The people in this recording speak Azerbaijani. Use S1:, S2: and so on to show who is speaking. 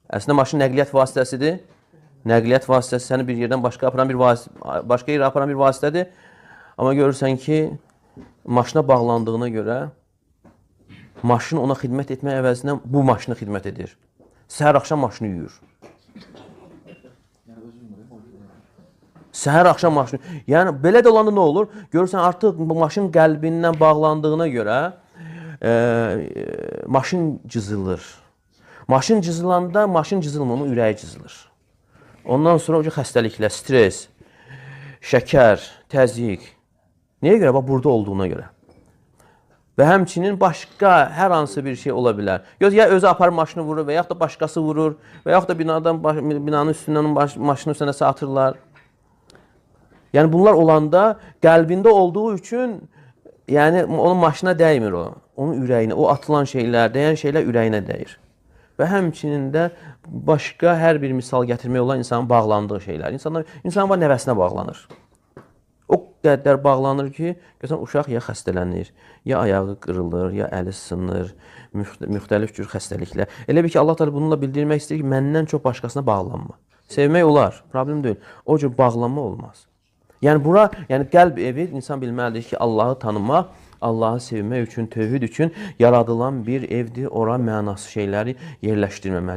S1: Əslində maşın nəqliyyat vasitəsidir. Nəqliyyat vasitəsi səni bir yerdən başqa başqa yerə aparan bir vasitədir. Amma görürsən ki, maşına bağlandığına görə maşın ona xidmət etmək əvəzinə bu maşına xidmət edir. Səhər axşam maşını yuyur. Səhər axşam maşını. Yəni belə də olanda nə olur? Görürsən artıq bu maşın qəlbindən bağlandığına görə maşın cızılır. Maşın cızılanda maşın cızılmır, onun ürəyi cızılır. Ondan sonra o xəstəliklər, stres, şəkər, təzyiq. Nəyə görə? Bax, burada olduğuna görə. Və həmçinin başqa hər hansı bir şey ola bilər. Ya özü aparır maşını vurur və yaxud da başqası vurur və yaxud da binanın üstündən maşının üstünə atırlar. Yəni bunlar olanda qəlbində olduğu üçün yəni onun maşına dəymir o. Onun ürəyinə, o atılan şeylər, dəyən şeylər ürəyinə dəyir. Və həmçinin də başqa hər bir misal gətirmək olan insanın bağlandığı şeylər. İnsan var nəvəsinə bağlanır. O qədər bağlanır ki, görsən uşaq ya xəstələnir, ya ayağı qırılır, ya əli sınır, müxtəlif cür xəstəliklər. Elə bir ki, Allah Teala bununla bildirmək istəyir ki, məndən çox başqasına bağlanma. Sevmək olar, problem deyil. O cür bağlanma olmaz. Yəni bura, yəni qəlb evi insan bilməlidir ki, Allahı tanımaq, Allahı sevmək üçün, tövhid üçün yaradılan bir evdir. Ora mənasız şeyləri yerləşdirməməli.